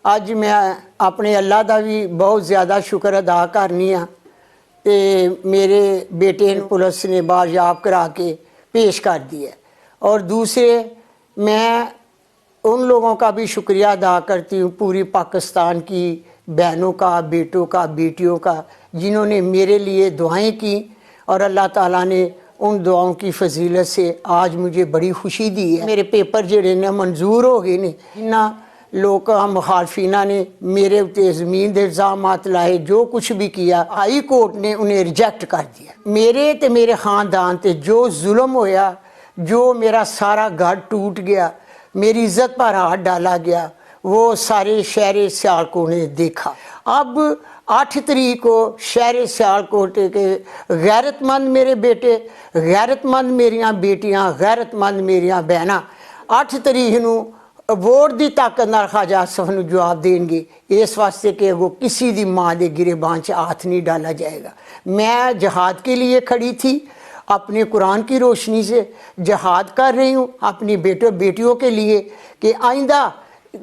ਅੱਜ ਮੈਂ ਆਪਣੇ ਅੱਲਾ ਦਾ ਵੀ ਬਹੁਤ ਜ਼ਿਆਦਾ ਸ਼ੁਕਰ ਅਦਾ ਕਰਨੀ ਆ ਤੇ मेरे बेटे ने पुलिस ने बाजियाब करा के पेश कर दिया। और दूसरे मैं उन लोगों का भी शुक्रिया अदा करती हूँ, पूरी पाकिस्तान की बहनों का, बेटों का, बेटियों का, जिन्होंने मेरे लिए दुआएं की और अल्लाह ताला ने उन दुआओं की फजीलत से आज मुझे बड़ी खुशी दी है। मेरे पेपर जेड़े ने मंजूर हो गए ने। इन्ना लोग मुखालफिना ने मेरे उत्ते ज़मीन के इल्ज़ामात लाए, जो कुछ भी किया हाई कोर्ट ने उन्हें रिजेक्ट कर दिया। मेरे ते मेरे ख़ानदान ते जो जुल्म होया, जो मेरा सारा घर टूट गया, मेरी इज़्ज़त पर हाथ डाला गया, वो सारे शहर सियालकोट ने देखा। अब 8 तरीक को शहर सियालकोट के गैरतमंद मेरे बेटे, गैरतमंद मेरियां बेटियां, गैरतमंद मेरियां बहनां 8 तरीक नूं वोट की ताकत नाल ख्वाजा आसफ नूं जवाब देंगे, इस वास्ते कि वो किसी दी माँ के गिरेबान च हाथ नहीं डाला जाएगा। मैं जहाद के लिए खड़ी थी, अपने कुरान की रोशनी से जहाद कर रही हूँ अपनी बेटियों के लिए कि आइंदा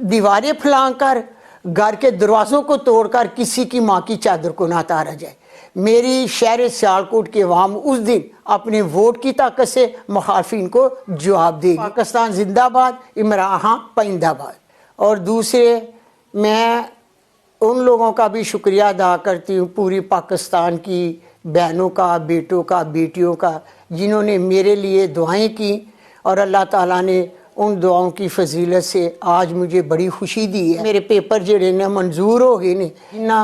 दीवारें फैलां कर, घर के दरवाज़ों को तोड़कर किसी की माँ की चादर को ना तारा जाए। मेरी शहर सियालकोट के अवाम उस दिन अपने वोट की ताकत से मुखालफिन को जवाब देगी। पाकिस्तान जिंदाबाद, इमरान खान पाइंदाबाद। और दूसरे मैं उन लोगों का भी शुक्रिया अदा करती हूँ, पूरी पाकिस्तान की बहनों का, बेटों का, बेटियों का, जिन्होंने मेरे लिए दुआएं की और अल्लाह ताला ने उन दुआओं की फजीलत से आज मुझे बड़ी खुशी दी है। मेरे पेपर जेड़े ने मंजूर हो गए ने। इन्ना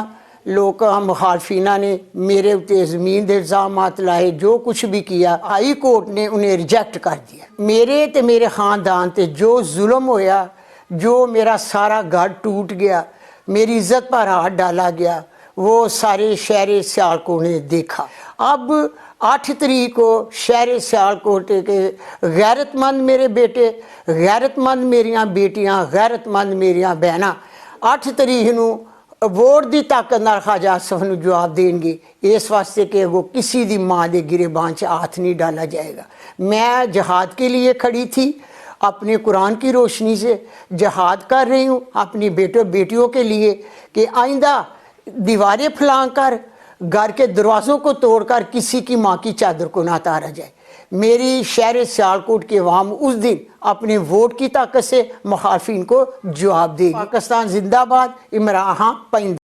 लोग मुखालफिना ने मेरे उत्ते ज़मीन के इल्ज़ामात लाए, जो कुछ भी किया हाई कोर्ट ने उन्हें रिजेक्ट कर दिया। मेरे ते मेरे ख़ानदान ते जो जुल्म होया, जो मेरा सारा घर टूट गया, मेरी इज़्ज़त पर हाथ डाला गया, वो सारे शहर सियालकोट ने देखा। अब 8 तरीक को शहर सियालकोट के गैरतमंद मेरे बेटे, गैरतमंद मेरियां बेटियां, गैरतमंद मेरियां बहनां 8 तरीक नूं वोट की ताकत नाल ख्वाजा आसफ नूं जवाब देंगे, इस वास्ते कि वो किसी दी माँ के गिरेबान च हाथ नहीं डाला जाएगा। मैं जहाद के लिए खड़ी थी, अपने कुरान की रोशनी से जहाद कर रही हूँ अपनी बेटियों के लिए कि आइंदा दीवारें फैलां कर, घर के दरवाज़ों को तोड़कर किसी की माँ की चादर को ना तारा जाए। मेरी शहर सियालकोट के अवाम उस दिन अपने वोट की ताकत से मुखालफिन को जवाब देगी। पाकिस्तान जिंदाबाद, इमरान खान पाइंदाबाद।